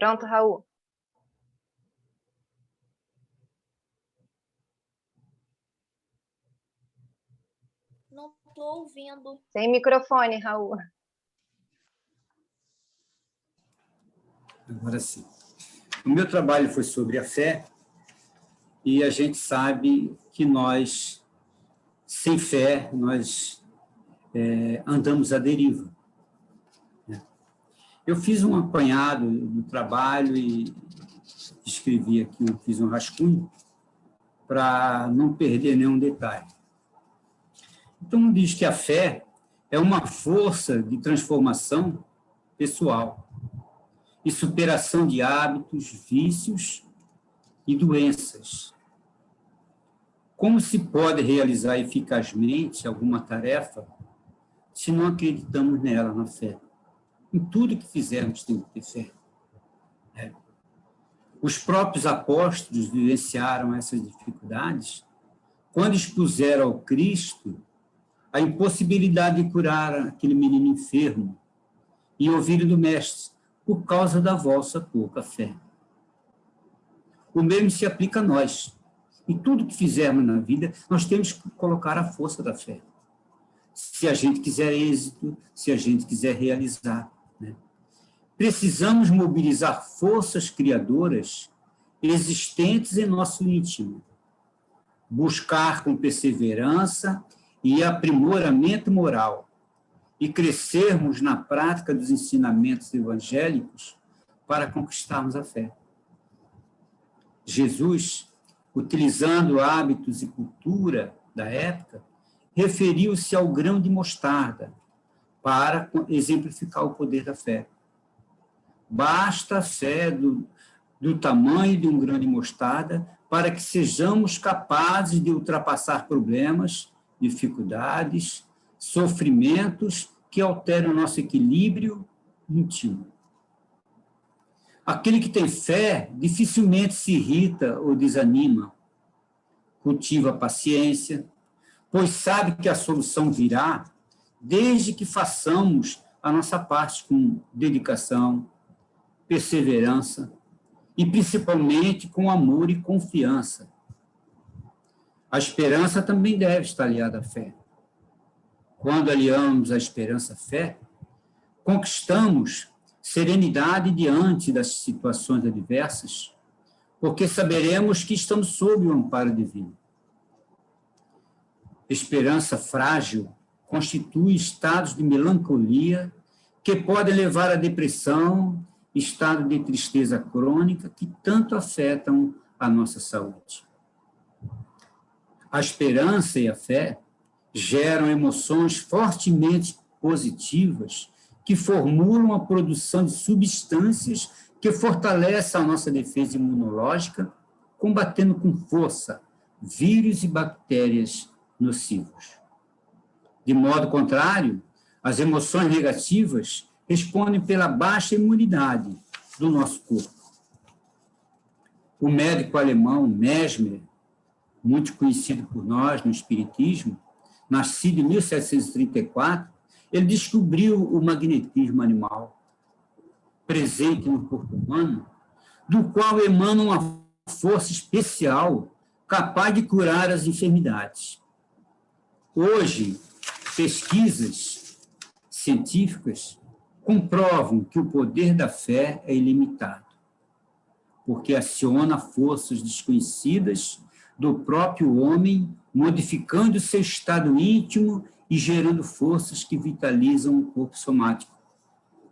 Pronto, Raul? Não estou ouvindo. Sem microfone, Raul. Agora sim. O meu trabalho foi sobre a fé, e a gente sabe que nós, sem fé, nós andamos à deriva. Eu fiz um apanhado do trabalho e escrevi aqui, fiz um rascunho para não perder nenhum detalhe. Então, diz que a fé é uma força de transformação pessoal e superação de hábitos, vícios e doenças. Como se pode realizar eficazmente alguma tarefa se não acreditamos nela, na fé? Em tudo que fizermos tem que ter fé. Os próprios apóstolos vivenciaram essas dificuldades quando expuseram ao Cristo a impossibilidade de curar aquele menino enfermo e ouvirem do Mestre, por causa da vossa pouca fé. O mesmo se aplica a nós. Em tudo que fizermos na vida, nós temos que colocar a força da fé. Se a gente quiser êxito, se a gente quiser realizar. Né? Precisamos mobilizar forças criadoras existentes em nosso íntimo, buscar com perseverança e aprimoramento moral, e crescermos na prática dos ensinamentos evangélicos para conquistarmos a fé. Jesus, utilizando hábitos e cultura da época, referiu-se ao grão de mostarda para exemplificar o poder da fé. Basta a fé do tamanho de um grão de mostarda para que sejamos capazes de ultrapassar problemas, dificuldades, sofrimentos que alteram o nosso equilíbrio íntimo. Aquele que tem fé dificilmente se irrita ou desanima, cultiva a paciência, pois sabe que a solução virá desde que façamos a nossa parte com dedicação, perseverança e, principalmente, com amor e confiança. A esperança também deve estar aliada à fé. Quando aliamos a esperança à fé, conquistamos serenidade diante das situações adversas, porque saberemos que estamos sob o amparo divino. Esperança frágil constitui estados de melancolia que podem levar à depressão, estado de tristeza crônica que tanto afetam a nossa saúde. A esperança e a fé geram emoções fortemente positivas que formulam a produção de substâncias que fortalecem a nossa defesa imunológica, combatendo com força vírus e bactérias nocivos. De modo contrário, as emoções negativas respondem pela baixa imunidade do nosso corpo. O médico alemão Mesmer, muito conhecido por nós no espiritismo, nascido em 1734, ele descobriu o magnetismo animal presente no corpo humano, do qual emana uma força especial capaz de curar as enfermidades. Hoje, pesquisas científicas comprovam que o poder da fé é ilimitado, porque aciona forças desconhecidas do próprio homem, modificando seu estado íntimo e gerando forças que vitalizam o corpo somático.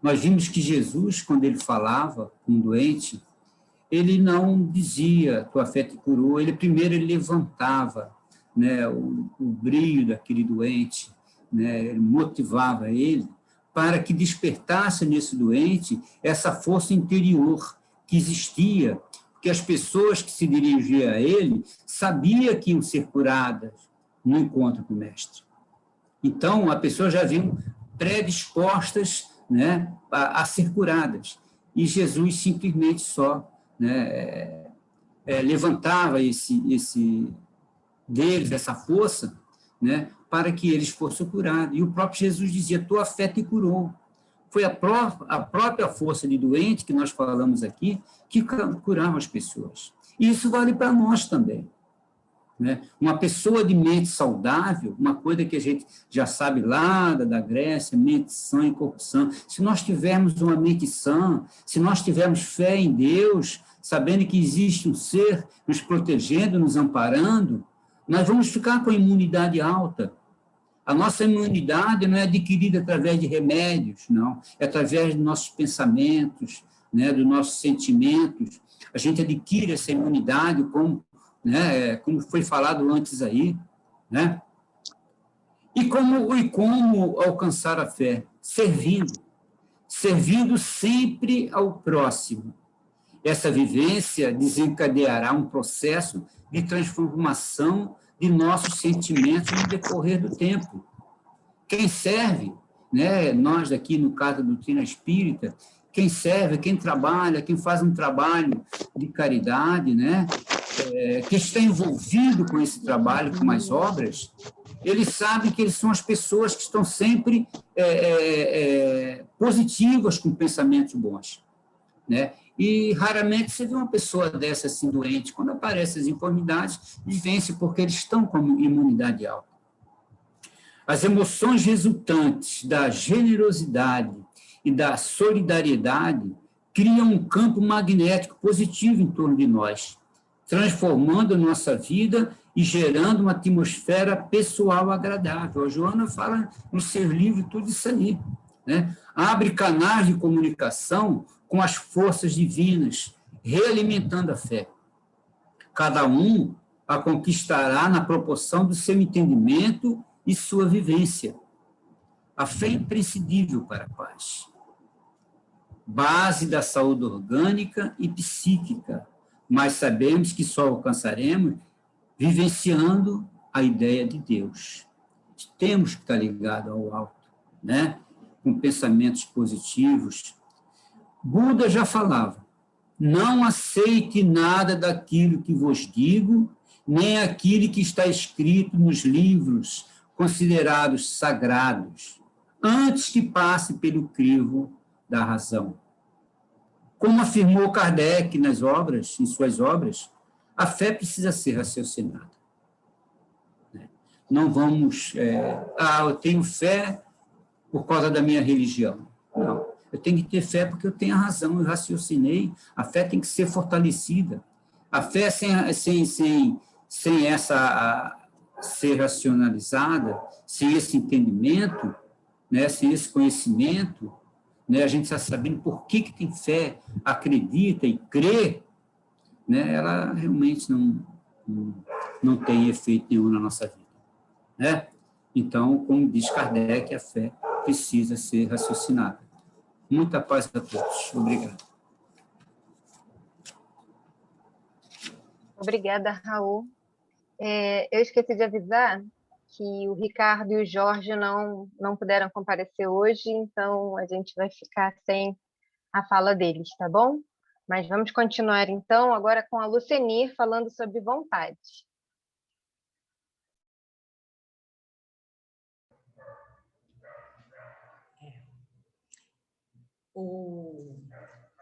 Nós vimos que Jesus, quando ele falava com um doente, ele não dizia, tua fé te curou, ele levantava, né, o brilho daquele doente, né, ele motivava ele para que despertasse nesse doente essa força interior que existia, porque as pessoas que se dirigiam a ele sabiam que iam ser curadas no encontro com o mestre. Então, a pessoa já vinham predispostas, né, a ser curadas. E Jesus simplesmente só, né, levantava deles, essa força, né, para que eles fossem curados. E o próprio Jesus dizia, tua fé te curou, Foi a própria força de doente, que nós falamos aqui, que curava as pessoas. E isso vale para nós também. Né? Uma pessoa de mente saudável, uma coisa que a gente já sabe lá da Grécia, mente sã e corpo sã. Se nós tivermos uma mente sã, se nós tivermos fé em Deus, sabendo que existe um ser nos protegendo, nos amparando, nós vamos ficar com a imunidade alta. A nossa imunidade não é adquirida através de remédios, não. É através dos nossos pensamentos, né, dos nossos sentimentos. A gente adquire essa imunidade, como foi falado antes aí, né? E como alcançar a fé? Servindo sempre ao próximo. Essa vivência desencadeará um processo de transformação de nossos sentimentos no decorrer do tempo. Quem serve, né, nós aqui no Casa Doutrina Espírita, quem serve, quem trabalha, quem faz um trabalho de caridade, né, que está envolvido com esse trabalho, com as obras, eles sabem que eles são as pessoas que estão sempre positivas, com pensamentos bons, né? E raramente você vê uma pessoa dessa assim doente. Quando aparecem as enfermidades, eles vencem porque eles estão com imunidade alta. As emoções resultantes da generosidade e da solidariedade criam um campo magnético positivo em torno de nós, transformando a nossa vida e gerando uma atmosfera pessoal agradável. A Joana fala no seu livro tudo isso aí, né? Abre canais de comunicação com as forças divinas, realimentando a fé. Cada um a conquistará na proporção do seu entendimento e sua vivência. A fé é imprescindível para a paz. Base da saúde orgânica e psíquica, mas sabemos que só alcançaremos vivenciando a ideia de Deus. Temos que estar ligados ao alto, né? Com pensamentos positivos. Buda já falava, não aceite nada daquilo que vos digo, nem aquilo que está escrito nos livros considerados sagrados, antes que passe pelo crivo da razão. Como afirmou Kardec em suas obras, a fé precisa ser raciocinada. Não vamos, eu tenho fé por causa da minha religião. Não, eu tenho que ter fé porque eu tenho a razão, eu raciocinei, a fé tem que ser fortalecida. A fé sem essa ser racionalizada, sem esse entendimento, né, sem esse conhecimento, né, a gente está sabendo por que tem fé, acredita e crê, né, ela realmente não tem efeito nenhum na nossa vida. Né? Então, como diz Kardec, a fé precisa ser raciocinada. Muita paz a todos. Obrigado. Obrigada, Raul. Eu esqueci de avisar que o Ricardo e o Jorge não puderam comparecer hoje, então a gente vai ficar sem a fala deles, tá bom? Mas vamos continuar, então, agora com a Lucenir, falando sobre vontade.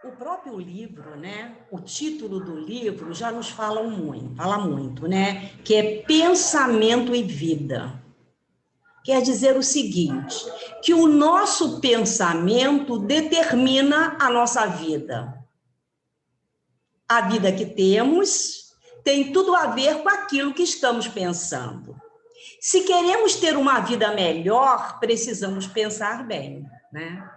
O próprio livro, né? O título do livro já nos fala muito, né? Que é Pensamento e Vida. Quer dizer o seguinte, que o nosso pensamento determina a nossa vida. A vida que temos tem tudo a ver com aquilo que estamos pensando. Se queremos ter uma vida melhor, precisamos pensar bem, né?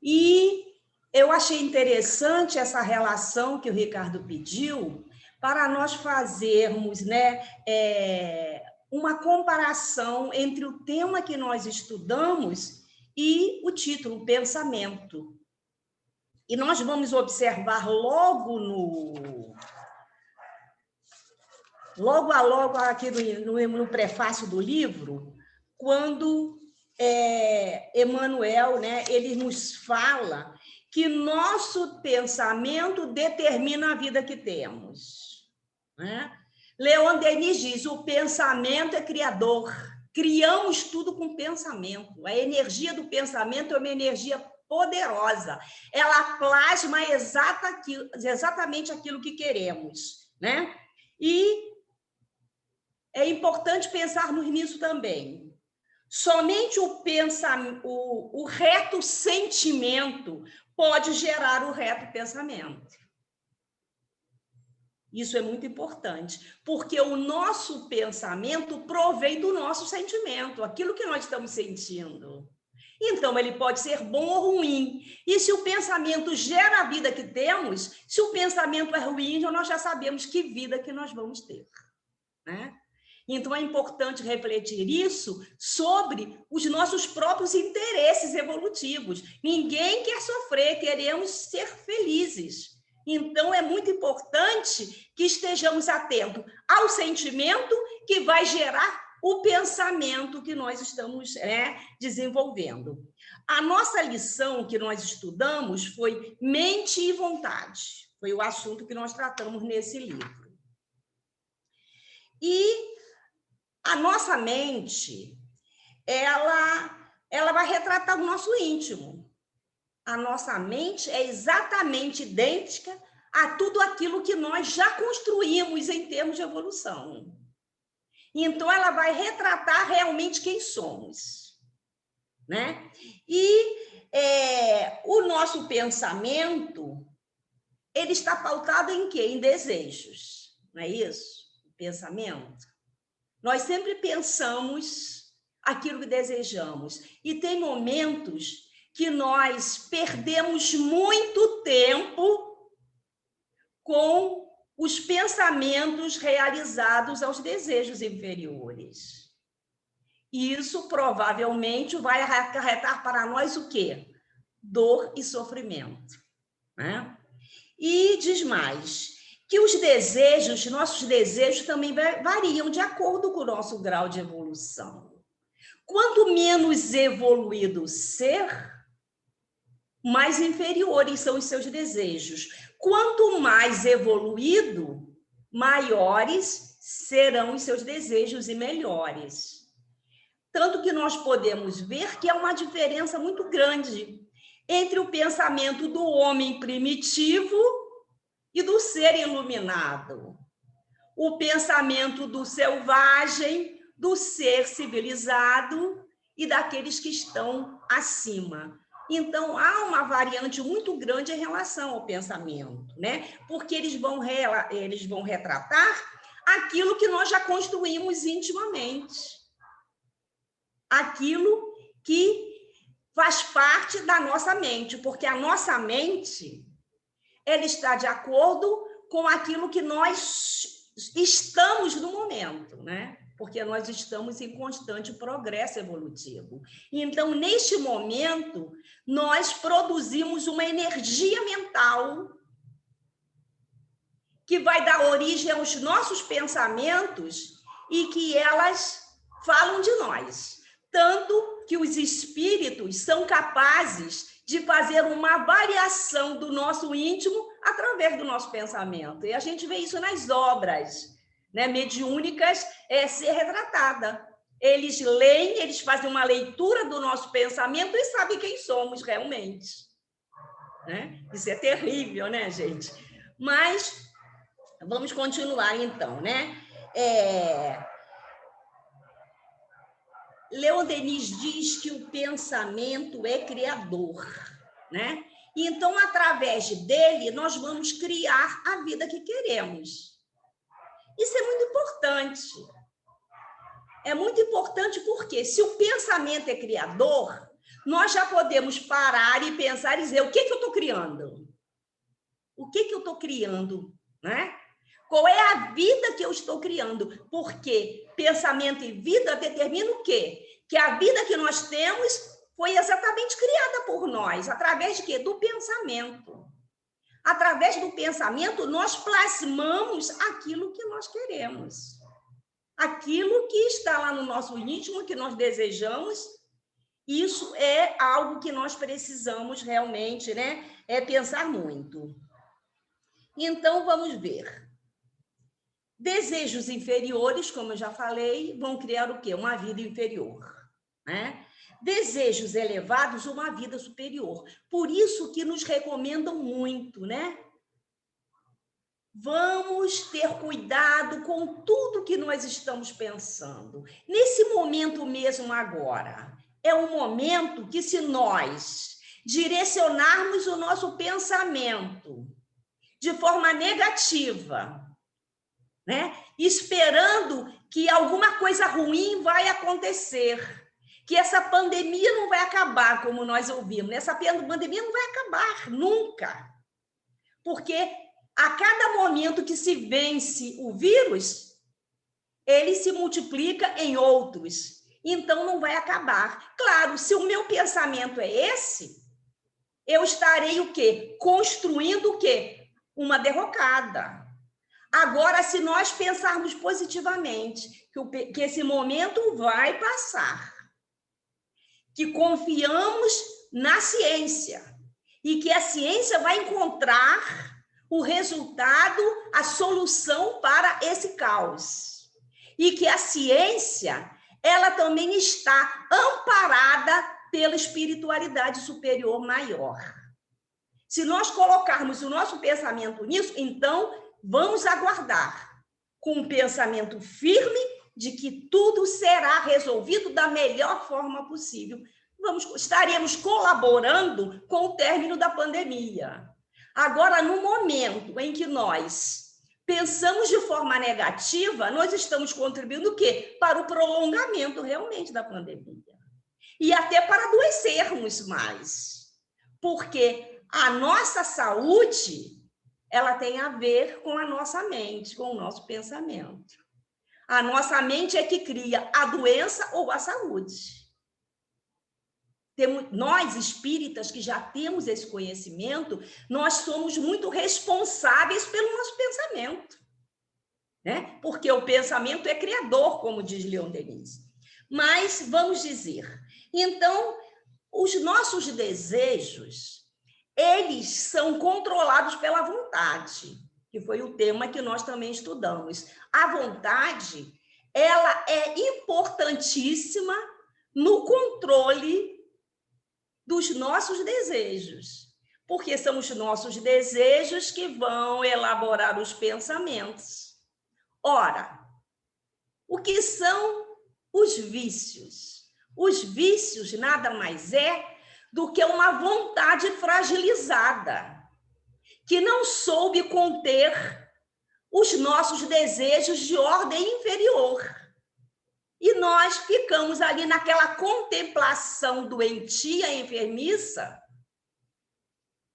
E eu achei interessante essa relação que o Ricardo pediu para nós fazermos, né, uma comparação entre o tema que nós estudamos e o título, pensamento. E nós vamos observar logo aqui no prefácio do livro, quando Emmanuel, né, ele nos fala que nosso pensamento determina a vida que temos. Né? Leon Denis diz, o pensamento é criador. Criamos tudo com pensamento. A energia do pensamento é uma energia poderosa. Ela plasma exatamente aquilo que queremos, né? E é importante pensarmos nisso também. Somente o reto sentimento pode gerar o reto pensamento. Isso é muito importante, porque o nosso pensamento provém do nosso sentimento, aquilo que nós estamos sentindo. Então, ele pode ser bom ou ruim. E se o pensamento gera a vida que temos, se o pensamento é ruim, então nós já sabemos que vida que nós vamos ter, né? Então, é importante refletir isso sobre os nossos próprios interesses evolutivos. Ninguém quer sofrer, queremos ser felizes. Então, é muito importante que estejamos atentos ao sentimento que vai gerar o pensamento que nós estamos desenvolvendo. A nossa lição que nós estudamos foi mente e vontade. Foi o assunto que nós tratamos nesse livro. E a nossa mente, ela vai retratar o nosso íntimo. A nossa mente é exatamente idêntica a tudo aquilo que nós já construímos em termos de evolução. Então, ela vai retratar realmente quem somos, né? E o nosso pensamento, ele está pautado em quê? Em desejos, não é isso? O pensamento. Nós sempre pensamos aquilo que desejamos. E tem momentos que nós perdemos muito tempo com os pensamentos realizados aos desejos inferiores. E isso provavelmente vai acarretar para nós o quê? Dor e sofrimento, né? E diz mais, que os desejos, nossos desejos também variam de acordo com o nosso grau de evolução. Quanto menos evoluído o ser, mais inferiores são os seus desejos. Quanto mais evoluído, maiores serão os seus desejos e melhores. Tanto que nós podemos ver que há uma diferença muito grande entre o pensamento do homem primitivo e do ser iluminado. O pensamento do selvagem, do ser civilizado e daqueles que estão acima. Então, há uma variante muito grande em relação ao pensamento, né? Porque eles vão retratar aquilo que nós já construímos intimamente. Aquilo que faz parte da nossa mente, porque a nossa mente, ela está de acordo com aquilo que nós estamos no momento, né? Porque nós estamos em constante progresso evolutivo. Então, neste momento, nós produzimos uma energia mental que vai dar origem aos nossos pensamentos e que elas falam de nós. Tanto que os espíritos são capazes de fazer uma variação do nosso íntimo através do nosso pensamento. E a gente vê isso nas obras, né, mediúnicas, ser retratada. Eles leem, eles fazem uma leitura do nosso pensamento e sabem quem somos realmente, né? Isso é terrível, né, gente? Mas vamos continuar, então, né? Leon Denis diz que o pensamento é criador, né? Então, através dele, nós vamos criar a vida que queremos. Isso é muito importante. É muito importante porque, se o pensamento é criador, nós já podemos parar e pensar e dizer, o que eu estou criando? O que eu estou criando, né? Qual é a vida que eu estou criando? Porque pensamento e vida determinam o quê? Que a vida que nós temos foi exatamente criada por nós. Através de quê? Do pensamento. Através do pensamento, nós plasmamos aquilo que nós queremos. Aquilo que está lá no nosso íntimo, que nós desejamos, isso é algo que nós precisamos realmente, né? Pensar muito. Então, vamos ver. Desejos inferiores, como eu já falei, vão criar o quê? Uma vida inferior, né? Desejos elevados, uma vida superior. Por isso que nos recomendam muito, né? Vamos ter cuidado com tudo que nós estamos pensando. Nesse momento mesmo agora, é um momento que, se nós direcionarmos o nosso pensamento de forma negativa, né? Esperando que alguma coisa ruim vai acontecer, que essa pandemia não vai acabar, como nós ouvimos. Essa pandemia não vai acabar nunca, porque a cada momento que se vence o vírus, ele se multiplica em outros. Então, não vai acabar. Claro, se o meu pensamento é esse, eu estarei o quê? Construindo o quê? Uma derrocada. Agora, se nós pensarmos positivamente, que esse momento vai passar, que confiamos na ciência e que a ciência vai encontrar o resultado, a solução para esse caos. E que a ciência, ela também está amparada pela espiritualidade superior maior. Se nós colocarmos o nosso pensamento nisso, então vamos aguardar com um pensamento firme de que tudo será resolvido da melhor forma possível. Estaremos colaborando com o término da pandemia. Agora, no momento em que nós pensamos de forma negativa, nós estamos contribuindo o quê? Para o prolongamento realmente da pandemia. E até para adoecermos mais. Porque a nossa saúde, ela tem a ver com a nossa mente, com o nosso pensamento. A nossa mente é que cria a doença ou a saúde. Nós, espíritas, que já temos esse conhecimento, nós somos muito responsáveis pelo nosso pensamento, né? Porque o pensamento é criador, como diz Leon Denis. Mas, vamos dizer, então, os nossos desejos, eles são controlados pela vontade, que foi o tema que nós também estudamos. A vontade, ela é importantíssima no controle dos nossos desejos, porque são os nossos desejos que vão elaborar os pensamentos. Ora, o que são os vícios? Os vícios nada mais é do que uma vontade fragilizada, que não soube conter os nossos desejos de ordem inferior. E nós ficamos ali naquela contemplação doentia, enfermiça,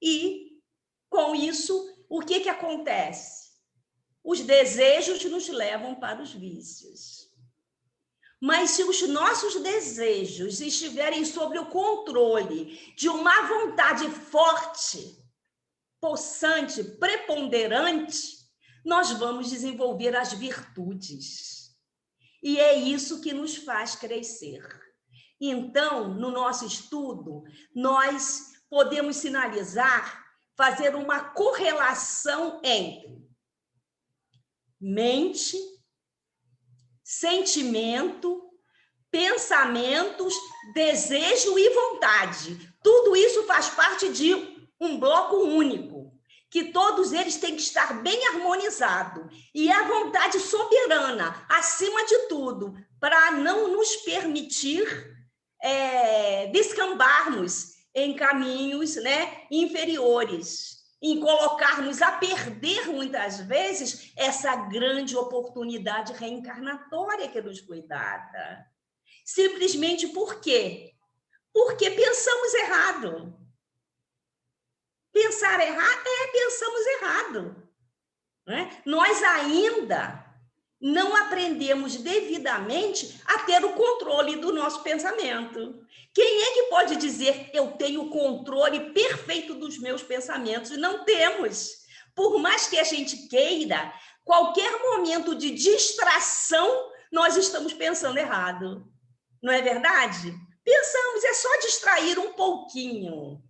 e, com isso, o que acontece? Os desejos nos levam para os vícios. Mas se os nossos desejos estiverem sob o controle de uma vontade forte, possante, preponderante, nós vamos desenvolver as virtudes. E é isso que nos faz crescer. Então, no nosso estudo, nós podemos sinalizar, fazer uma correlação entre mente, sentimento, pensamentos, desejo e vontade. Tudo isso faz parte de um bloco único, que todos eles têm que estar bem harmonizados. E a vontade soberana, acima de tudo, para não nos permitir descambarmos em caminhos, né, inferiores, em colocarmos a perder, muitas vezes, essa grande oportunidade reencarnatória que nos foi dada. Simplesmente por quê? Porque pensamos errado. Pensar errado pensamos errado. Né? Nós ainda não aprendemos devidamente a ter o controle do nosso pensamento. Quem é que pode dizer eu tenho o controle perfeito dos meus pensamentos? Não temos. Por mais que a gente queira, qualquer momento de distração, nós estamos pensando errado. Não é verdade? Pensamos, é só distrair um pouquinho.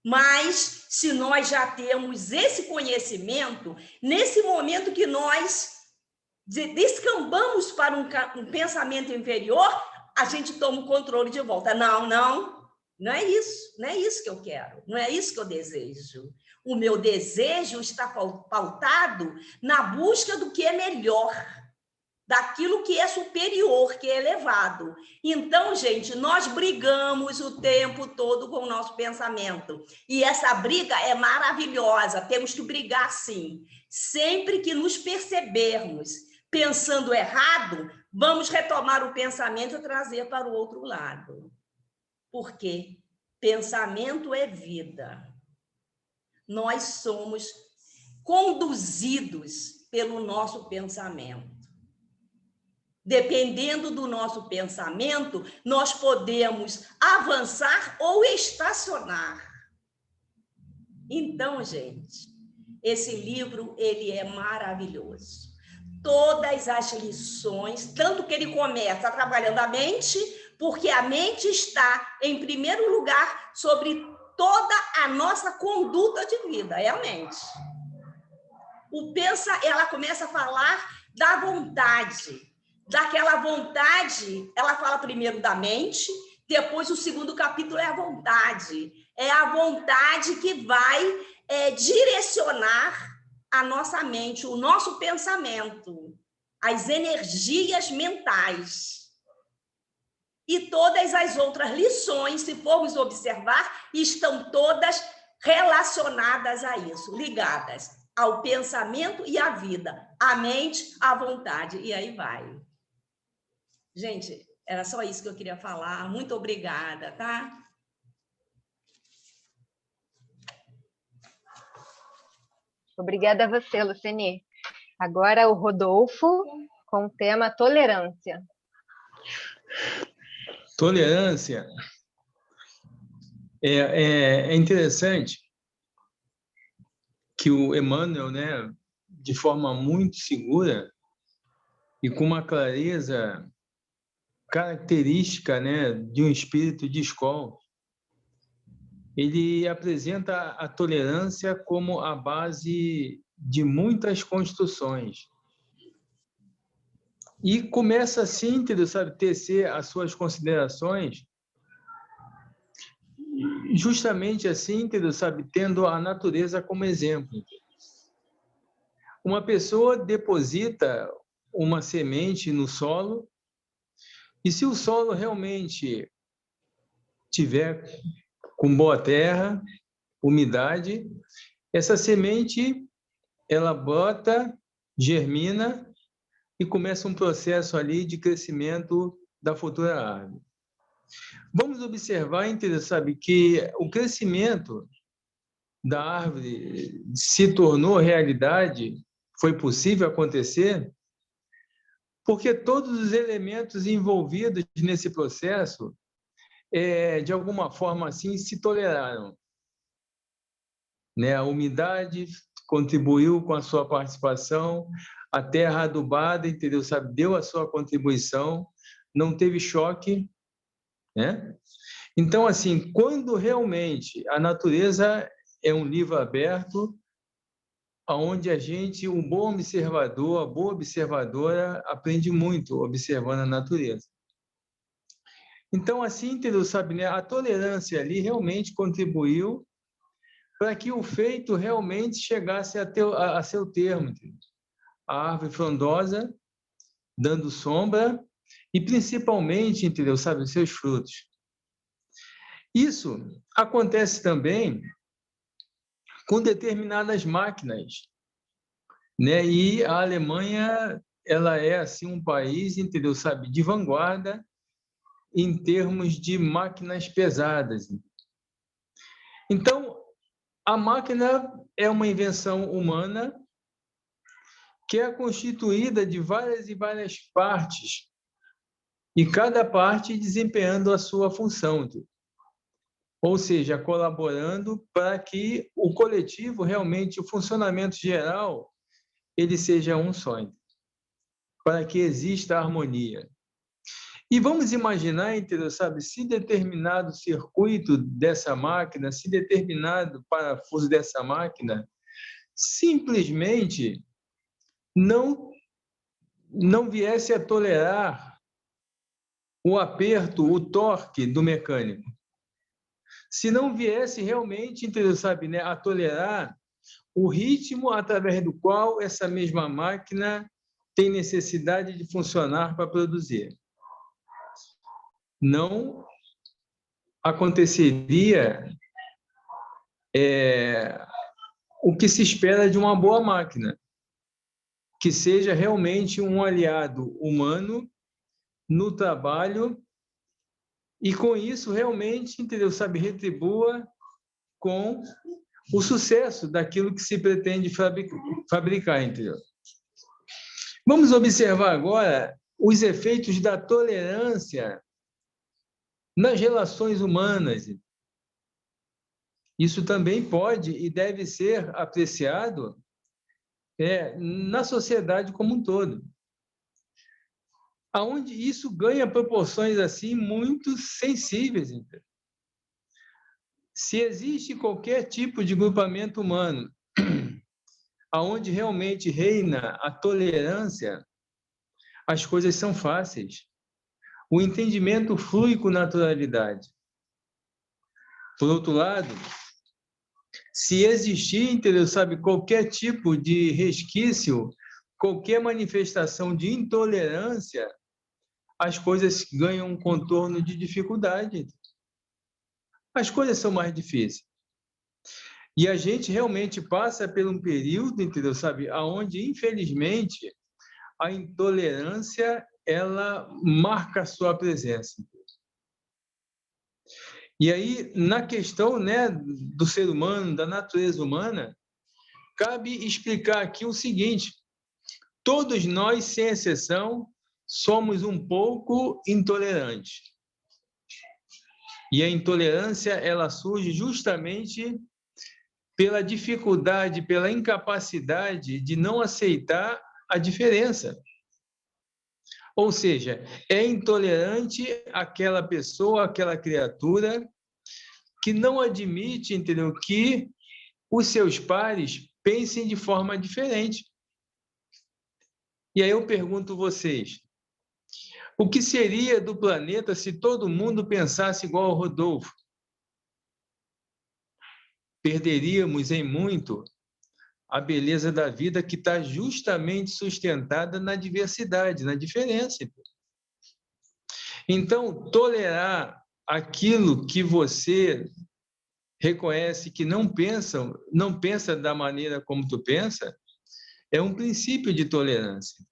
Mas, se nós já temos esse conhecimento, nesse momento que nós descambamos para um pensamento inferior, a gente toma o controle de volta. Não é isso que eu quero, não é isso que eu desejo. O meu desejo está pautado na busca do que é melhor, daquilo que é superior, que é elevado. Então, gente, nós brigamos o tempo todo com o nosso pensamento. E essa briga é maravilhosa, temos que brigar sim. Sempre que nos percebermos pensando errado, vamos retomar o pensamento e trazer para o outro lado. Por quê? Pensamento é vida. Nós somos conduzidos pelo nosso pensamento. Dependendo do nosso pensamento, nós podemos avançar ou estacionar. Então, gente, esse livro, ele é maravilhoso. Todas as lições, tanto que ele começa trabalhando a mente, porque a mente está, em primeiro lugar, sobre toda a nossa conduta de vida, é a mente. Ela começa a falar da vontade. Daquela vontade, ela fala primeiro da mente, depois o segundo capítulo é a vontade. É a vontade que vai direcionar a nossa mente, o nosso pensamento, as energias mentais. E todas as outras lições, se formos observar, estão todas relacionadas a isso, ligadas ao pensamento e à vida, à mente, à vontade, e aí vai. Gente, era só isso que eu queria falar. Muito obrigada, tá? Obrigada a você, Luceni. Agora o Rodolfo, com o tema tolerância. Tolerância. É interessante que o Emmanuel, né, de forma muito segura e com uma clareza característica, né, de um espírito de escola, ele apresenta a tolerância como a base de muitas construções. E começa assim, sabe, tecer as suas considerações, justamente assim, sabe, tendo a natureza como exemplo. Uma pessoa deposita uma semente no solo, e se o solo realmente tiver com boa terra, umidade, essa semente, ela brota, germina e começa um processo ali de crescimento da futura árvore. Vamos observar, sabe, que o crescimento da árvore se tornou realidade, foi possível acontecer, porque todos os elementos envolvidos nesse processo, de alguma forma assim, se toleraram. Né? A umidade contribuiu com a sua participação, a terra adubada, sabe, deu a sua contribuição, não teve choque, né? Então, assim, quando realmente a natureza é um livro aberto, onde a gente, um bom observador, a boa observadora, aprende muito observando a natureza. Então, assim, sabe, né? A tolerância ali realmente contribuiu para que o feito realmente chegasse a seu termo. A árvore frondosa, dando sombra, e principalmente, sabe, os seus frutos. Isso acontece também com determinadas máquinas, né? E a Alemanha, ela é assim um país, sabe, de vanguarda em termos de máquinas pesadas. Então, a máquina é uma invenção humana que é constituída de várias e várias partes, e cada parte desempenhando a sua função, ou seja, colaborando para que o coletivo, realmente, o funcionamento geral, ele seja um só, para que exista harmonia. E vamos imaginar, entendeu? Sabe, se determinado circuito dessa máquina, se determinado parafuso dessa máquina, simplesmente não viesse a tolerar o aperto, o torque do mecânico. Se não viesse realmente, entendeu? Sabe, né, a tolerar o ritmo através do qual essa mesma máquina tem necessidade de funcionar para produzir. Não aconteceria o que se espera de uma boa máquina, que seja realmente um aliado humano no trabalho e, com isso, realmente, entendeu? Sabe, retribua com o sucesso daquilo que se pretende fabricar, entendeu? Vamos observar agora os efeitos da tolerância nas relações humanas. Isso também pode e deve ser apreciado na sociedade como um todo, aonde isso ganha proporções assim muito sensíveis. Entendeu? Se existe qualquer tipo de grupamento humano aonde realmente reina a tolerância, as coisas são fáceis. O entendimento flui com naturalidade. Por outro lado, se existir, entendeu, sabe, qualquer tipo de resquício, qualquer manifestação de intolerância, as coisas ganham um contorno de dificuldade. As coisas são mais difíceis. E a gente realmente passa por um período, entendeu, sabe, aonde, infelizmente, a intolerância, ela marca a sua presença. E aí, na questão, né, do ser humano, da natureza humana, cabe explicar aqui o seguinte: todos nós, sem exceção, somos um pouco intolerantes. E a intolerância, ela surge justamente pela dificuldade, pela incapacidade de não aceitar a diferença. Ou seja, é intolerante aquela pessoa, aquela criatura que não admite, entendeu, que os seus pares pensem de forma diferente. E aí eu pergunto a vocês, o que seria do planeta se todo mundo pensasse igual ao Rodolfo? Perderíamos em muito a beleza da vida que está justamente sustentada na diversidade, na diferença. Então, tolerar aquilo que você reconhece que não pensa da maneira como tu pensa, é um princípio de tolerância.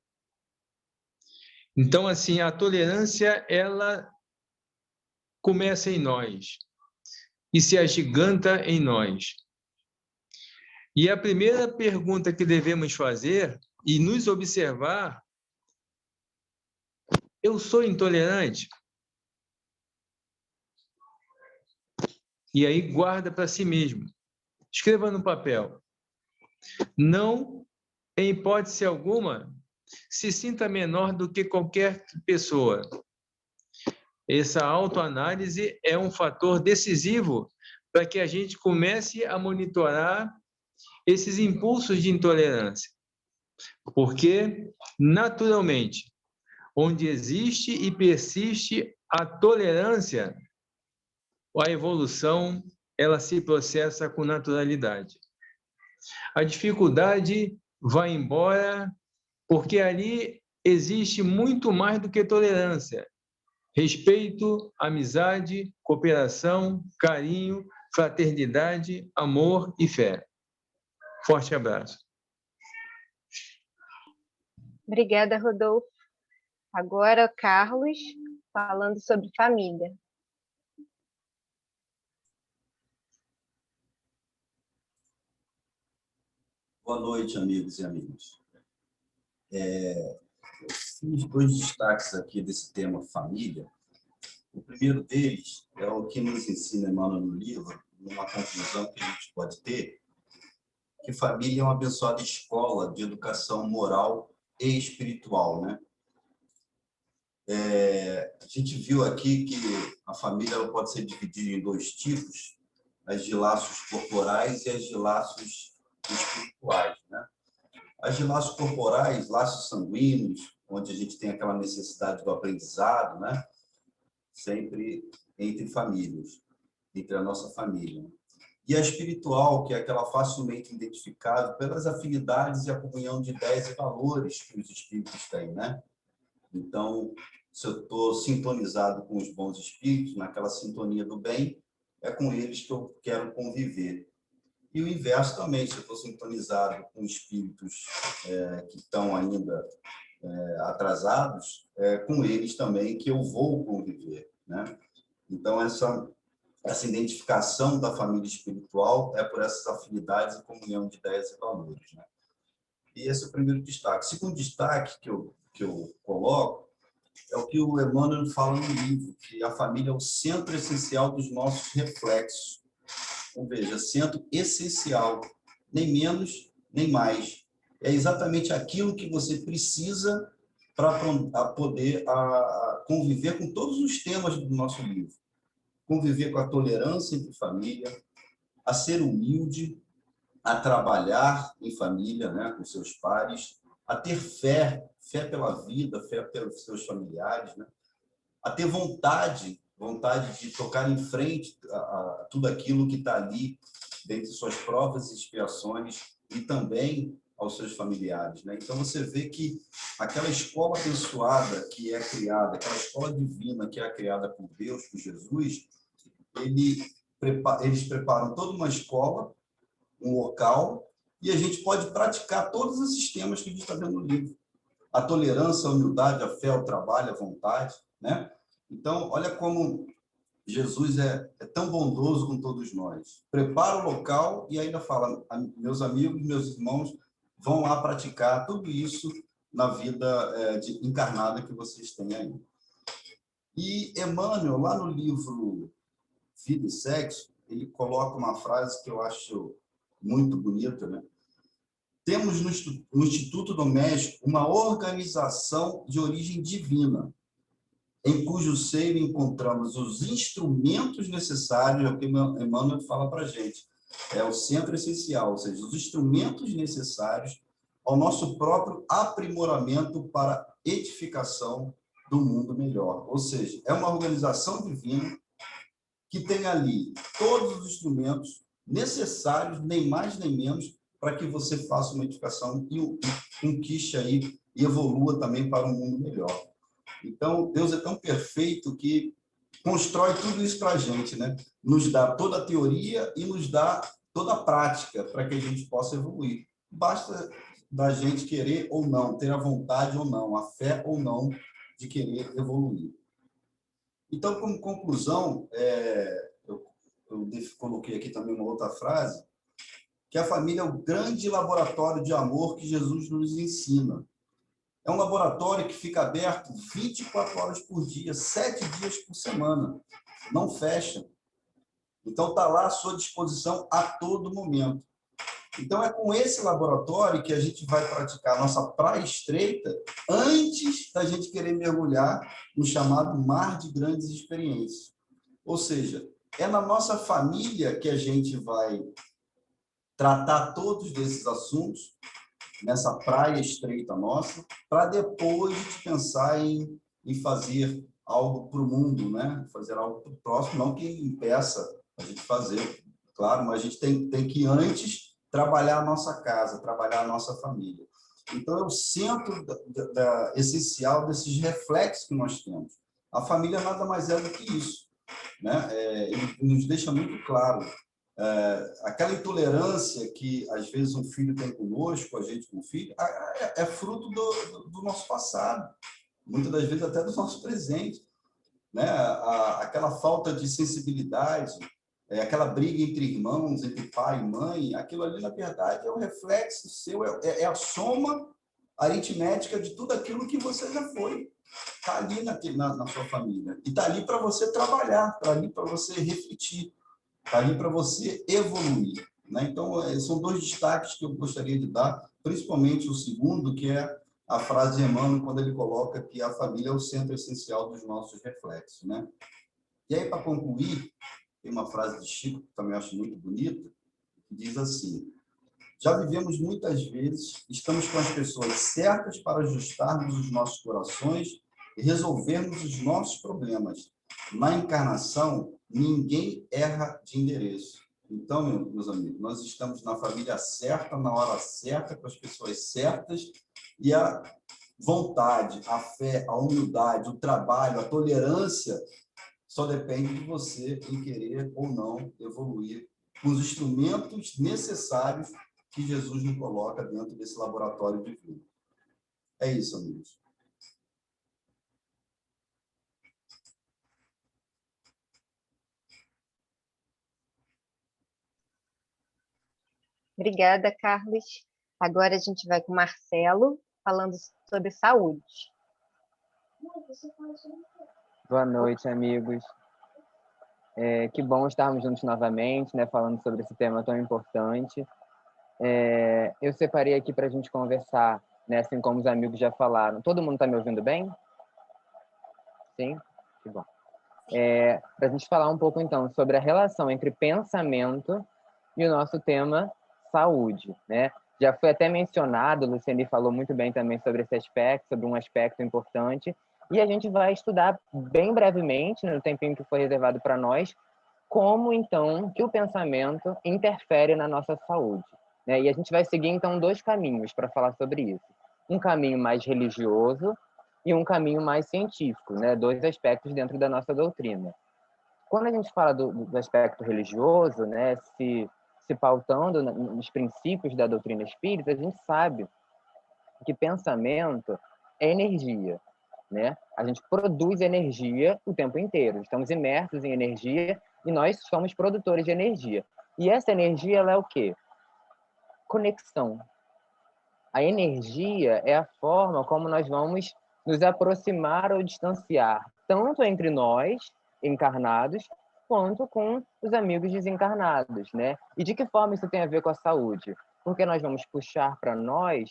Então, assim, a tolerância, ela começa em nós e se agiganta em nós. E a primeira pergunta que devemos fazer e nos observar: eu sou intolerante? E aí guarda para si mesmo. Escreva no papel. Não, em hipótese alguma, se sinta menor do que qualquer pessoa. Essa autoanálise é um fator decisivo para que a gente comece a monitorar esses impulsos de intolerância. Porque, naturalmente, onde existe e persiste a tolerância, a evolução, ela se processa com naturalidade. A dificuldade vai embora porque ali existe muito mais do que tolerância. Respeito, amizade, cooperação, carinho, fraternidade, amor e fé. Forte abraço. Obrigada, Rodolfo. Agora, Carlos, falando sobre família. Boa noite, amigos e amigas. Eu fiz 2 destaques aqui desse tema família. O primeiro deles é o que nos ensina Emmanuel no livro, numa conclusão que a gente pode ter, que família é uma abençoada escola de educação moral e espiritual, né? A gente viu aqui que a família ela pode ser dividida em dois tipos, as de laços corporais e as de laços espirituais, né? As de laços corporais, laços sanguíneos, onde a gente tem aquela necessidade do aprendizado, né? Sempre entre famílias, entre a nossa família. E a espiritual, que é aquela facilmente identificável pelas afinidades e a comunhão de ideias e valores que os espíritos têm, né? Então, se eu estou sintonizado com os bons espíritos, naquela sintonia do bem, é com eles que eu quero conviver. E o inverso também, se eu estou sintonizado com espíritos que estão ainda atrasados, é com eles também que eu vou conviver, né? Então, essa identificação da família espiritual é por essas afinidades e comunhão de ideias e valores, né? E esse é o primeiro destaque. O segundo destaque que eu coloco é o que o Emmanuel fala no livro, que a família é o centro essencial dos nossos reflexos. Ou seja, centro essencial, nem menos, nem mais. É exatamente aquilo que você precisa para poder conviver com todos os temas do nosso livro. Conviver com a tolerância entre família, a ser humilde, a trabalhar em família, né, com seus pares, a ter fé pela vida, fé pelos seus familiares, né, a ter vontade de tocar em frente a tudo aquilo que está ali, dentre suas provas e expiações, e também aos seus familiares, né? Então, você vê que aquela escola abençoada que é criada, aquela escola divina que é criada por Deus, por Jesus, eles preparam toda uma escola, um local, e a gente pode praticar todos esses temas que a gente está vendo no livro. A tolerância, a humildade, a fé, o trabalho, a vontade, né? Então, olha como Jesus é tão bondoso com todos nós. Prepara o local e ainda fala, meus amigos, meus irmãos, vão lá praticar tudo isso na vida encarnada que vocês têm aí. E Emmanuel, lá no livro Vida e Sexo, ele coloca uma frase que eu acho muito bonita, né? Temos no Instituto Doméstico uma organização de origem divina, em cujo seio encontramos os instrumentos necessários, é o que Emmanuel fala para a gente, é o centro essencial, ou seja, os instrumentos necessários ao nosso próprio aprimoramento para a edificação do mundo melhor. Ou seja, é uma organização divina que tem ali todos os instrumentos necessários, nem mais nem menos, para que você faça uma edificação e conquiste aí e evolua também para um mundo melhor. Então, Deus é tão perfeito que constrói tudo isso para a gente, né? Nos dá toda a teoria e nos dá toda a prática para que a gente possa evoluir. Basta da gente querer ou não, ter a vontade ou não, a fé ou não de querer evoluir. Então, como conclusão, eu coloquei aqui também uma outra frase, que a família é o grande laboratório de amor que Jesus nos ensina. É um laboratório que fica aberto 24 horas por dia, 7 dias por semana. Não fecha. Então, está lá à sua disposição a todo momento. Então, é com esse laboratório que a gente vai praticar a nossa praia estreita antes da gente querer mergulhar no chamado mar de grandes experiências. Ou seja, é na nossa família que a gente vai tratar todos desses assuntos, nessa praia estreita nossa, para depois de pensar em fazer algo para o mundo, né? Fazer algo para o próximo, não que impeça a gente fazer, claro, mas a gente tem que antes trabalhar a nossa casa, trabalhar a nossa família. Então, é o centro essencial desses reflexos que nós temos. A família nada mais é do que isso, né? Ele nos deixa muito claro aquela intolerância que, às vezes, um filho tem conosco, a gente com o filho, é fruto do nosso passado, muitas das vezes até do nosso presente, né? Aquela falta de sensibilidade, aquela briga entre irmãos, entre pai e mãe, aquilo ali, na verdade, é o reflexo seu, é a soma aritmética de tudo aquilo que você já foi. Está ali na sua família. E está ali para você trabalhar, está ali para você refletir, está ali para você evoluir, né? Então, são dois destaques que eu gostaria de dar, principalmente o segundo, que é a frase de Emmanuel quando ele coloca que a família é o centro essencial dos nossos reflexos, né? E aí, para concluir, tem uma frase de Chico, que também acho muito bonita, que diz assim: já vivemos muitas vezes, estamos com as pessoas certas para ajustarmos os nossos corações e resolvermos os nossos problemas. Na encarnação, ninguém erra de endereço. Então, meus amigos, nós estamos na família certa, na hora certa, com as pessoas certas, e a vontade, a fé, a humildade, o trabalho, a tolerância só depende de você em querer ou não evoluir com os instrumentos necessários que Jesus nos coloca dentro desse laboratório divino. É isso, amigos. Obrigada, Carlos. Agora a gente vai com o Marcelo, falando sobre saúde. Boa noite, amigos. Que bom estarmos juntos novamente, né, falando sobre esse tema tão importante. Eu separei aqui para a gente conversar, né, assim como os amigos já falaram. Todo mundo está me ouvindo bem? Sim? Que bom. Para a gente falar um pouco, então, sobre a relação entre pensamento e o nosso tema saúde, né? Já foi até mencionado, o Luciane falou muito bem também sobre esse aspecto, sobre um aspecto importante, e a gente vai estudar bem brevemente, no tempinho que foi reservado para nós, como, então, que o pensamento interfere na nossa saúde, né? E a gente vai seguir, então, 2 caminhos para falar sobre isso. Um caminho mais religioso e um caminho mais científico, né? 2 aspectos dentro da nossa doutrina. Quando a gente fala do aspecto religioso, né, se pautando nos princípios da doutrina espírita, a gente sabe que pensamento é energia, né? A gente produz energia o tempo inteiro, estamos imersos em energia e nós somos produtores de energia. E essa energia, ela é o quê? Conexão. A energia é a forma como nós vamos nos aproximar ou distanciar, tanto entre nós, encarnados, quanto com os amigos desencarnados, né? E de que forma isso tem a ver com a saúde? Porque nós vamos puxar para nós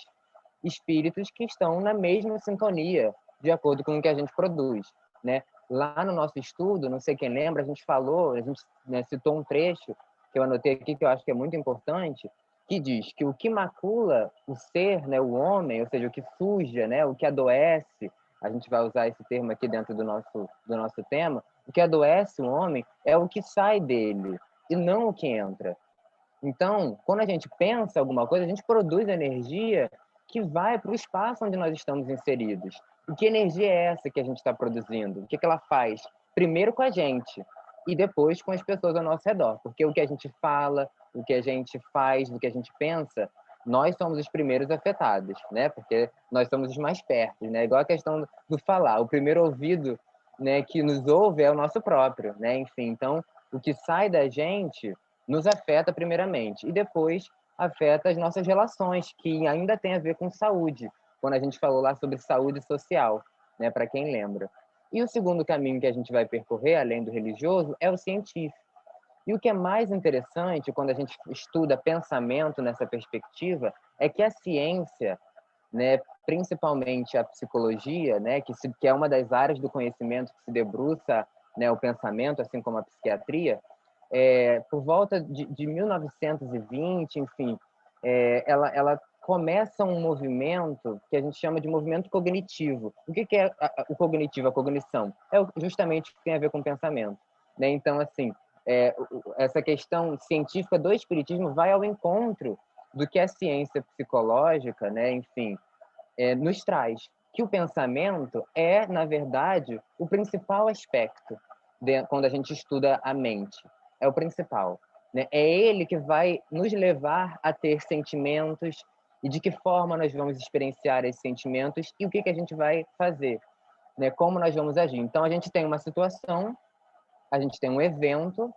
espíritos que estão na mesma sintonia, de acordo com o que a gente produz, né? Lá no nosso estudo, não sei quem lembra, a gente falou, a gente, né, citou um trecho que eu anotei aqui que eu acho que é muito importante, que diz que o que macula o ser, né, o homem, ou seja, o que suja, né, o que adoece, a gente vai usar esse termo aqui dentro do nosso tema, o que adoece o homem é o que sai dele e não o que entra. Então, quando a gente pensa alguma coisa, a gente produz energia que vai para o espaço onde nós estamos inseridos. E que energia é essa que a gente está produzindo? O que ela faz? Primeiro com a gente e depois com as pessoas ao nosso redor. Porque o que a gente fala, o que a gente faz, o que a gente pensa, nós somos os primeiros afetados, né? Porque nós somos os mais perto, né? Igual a questão do falar. O primeiro ouvido, né, que nos ouve é o nosso próprio, né? Enfim, então, o que sai da gente nos afeta primeiramente e depois afeta as nossas relações, que ainda tem a ver com saúde, quando a gente falou lá sobre saúde social, né, para quem lembra. E o segundo caminho que a gente vai percorrer, além do religioso, é o científico. E o que é mais interessante quando a gente estuda pensamento nessa perspectiva é que a ciência, né, principalmente a psicologia, né, que é uma das áreas do conhecimento que se debruça, né, o pensamento, assim como a psiquiatria, por volta de 1920, enfim, ela começa um movimento que a gente chama de movimento cognitivo. O que é o cognitivo, a cognição? Justamente o que tem a ver com o pensamento, né? Então, assim, essa questão científica do espiritismo vai ao encontro do que a ciência psicológica, né, enfim, nos traz. Que o pensamento é, na verdade, o principal aspecto quando a gente estuda a mente. É o principal, né? É ele que vai nos levar a ter sentimentos e de que forma nós vamos experienciar esses sentimentos e o que a gente vai fazer, né? Como nós vamos agir. Então, a gente tem uma situação, a gente tem um evento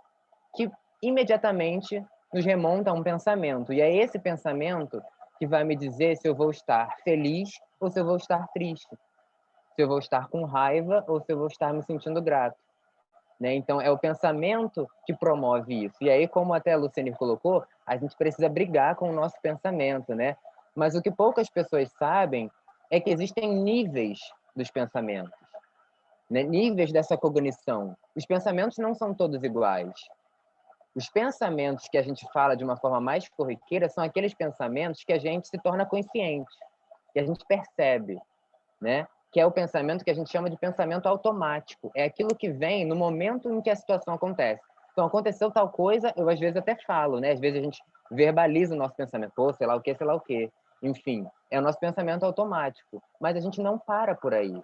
que imediatamente nos remonta a um pensamento. E é esse pensamento que vai me dizer se eu vou estar feliz ou se eu vou estar triste, se eu vou estar com raiva ou se eu vou estar me sentindo grato. Né? Então, é o pensamento que promove isso. E aí, como até a Luciane colocou, a gente precisa brigar com o nosso pensamento, né? Mas o que poucas pessoas sabem é que existem níveis dos pensamentos, né? Níveis dessa cognição. Os pensamentos não são todos iguais. Os pensamentos que a gente fala de uma forma mais corriqueira são aqueles pensamentos que a gente se torna consciente, que a gente percebe, né? Que é o pensamento que a gente chama de pensamento automático. É aquilo que vem no momento em que a situação acontece. Então, aconteceu tal coisa, eu às vezes até falo, né? Às vezes a gente verbaliza o nosso pensamento, pô, sei lá o quê, sei lá o quê. Enfim, é o nosso pensamento automático. Mas a gente não para por aí.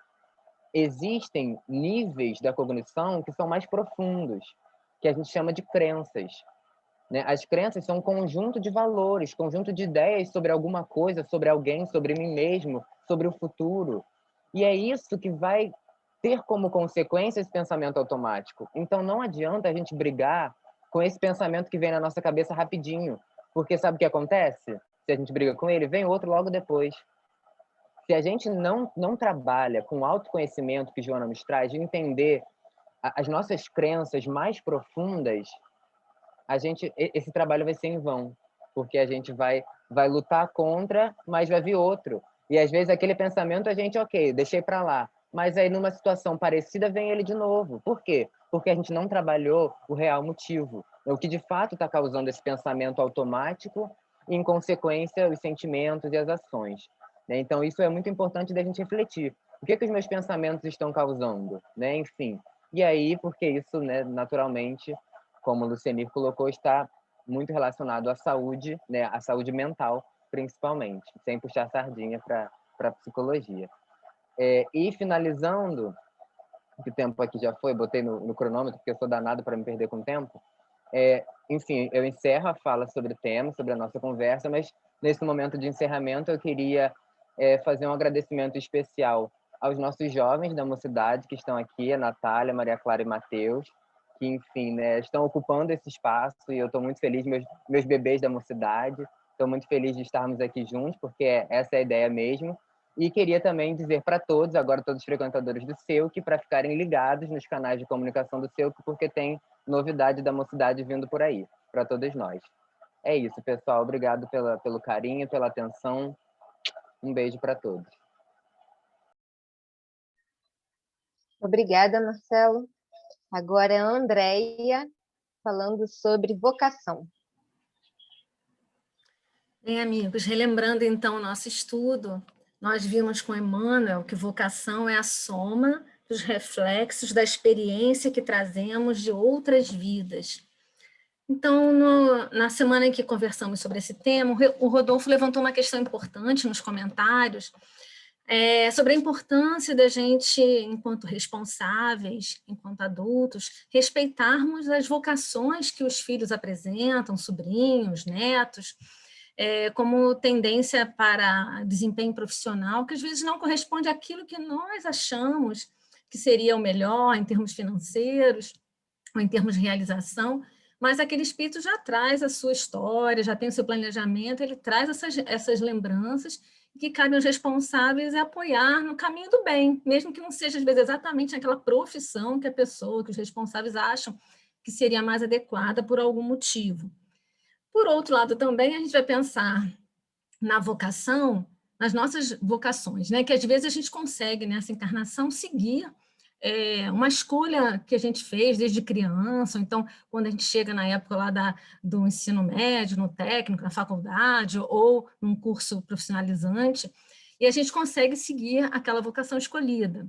Existem níveis da cognição que são mais profundos, que a gente chama de crenças, né? As crenças são um conjunto de valores, conjunto de ideias sobre alguma coisa, sobre alguém, sobre mim mesmo, sobre o futuro. E é isso que vai ter como consequência esse pensamento automático. Então não adianta a gente brigar com esse pensamento que vem na nossa cabeça rapidinho, porque sabe o que acontece? Se a gente briga com ele, vem outro logo depois. Se a gente não trabalha com o autoconhecimento que Joana nos traz, de entender as nossas crenças mais profundas, esse trabalho vai ser em vão, porque a gente vai lutar contra, mas vai vir outro. E às vezes aquele pensamento a gente, ok, deixei para lá, mas aí numa situação parecida vem ele de novo. Por quê? Porque a gente não trabalhou o real motivo, o que de fato está causando esse pensamento automático e, em consequência, os sentimentos e as ações, né? Então isso é muito importante da gente refletir. O que os meus pensamentos estão causando, né? Enfim. E aí, porque isso, né, naturalmente, como o Lucenir colocou, está muito relacionado à saúde, né, à saúde mental, principalmente, sem puxar sardinha para a psicologia. E finalizando, que o tempo aqui já foi, botei no cronômetro, porque eu sou danado para me perder com o tempo. Enfim, eu encerro a fala sobre o tema, sobre a nossa conversa, mas nesse momento de encerramento eu queria fazer um agradecimento especial aos nossos jovens da mocidade que estão aqui, a Natália, Maria Clara e Matheus, que, enfim, né, estão ocupando esse espaço, e eu estou muito feliz, meus bebês da mocidade, estou muito feliz de estarmos aqui juntos, porque essa é a ideia mesmo. E queria também dizer para todos, agora todos os frequentadores do SEUC, para ficarem ligados nos canais de comunicação do SEUC, porque tem novidade da mocidade vindo por aí, para todos nós. É isso, pessoal. Obrigado pelo carinho, pela atenção. Um beijo para todos. Obrigada, Marcelo. Agora é a Andréia, falando sobre vocação. Bem, amigos, relembrando então o nosso estudo, nós vimos com Emmanuel que vocação é a soma dos reflexos da experiência que trazemos de outras vidas. Então, na semana em que conversamos sobre esse tema, o Rodolfo levantou uma questão importante nos comentários, sobre a importância da gente, enquanto responsáveis, enquanto adultos, respeitarmos as vocações que os filhos apresentam, sobrinhos, netos, como tendência para desempenho profissional, que às vezes não corresponde àquilo que nós achamos que seria o melhor em termos financeiros ou em termos de realização, mas aquele espírito já traz a sua história, já tem o seu planejamento, ele traz essas lembranças, que cabe aos responsáveis apoiar no caminho do bem, mesmo que não seja, às vezes, exatamente aquela profissão que a pessoa, que os responsáveis acham que seria mais adequada por algum motivo. Por outro lado, também, a gente vai pensar na vocação, nas nossas vocações, né? Que às vezes a gente consegue, nessa encarnação, seguir uma escolha que a gente fez desde criança, ou então, quando a gente chega na época lá do ensino médio, no técnico, na faculdade, ou num curso profissionalizante, e a gente consegue seguir aquela vocação escolhida.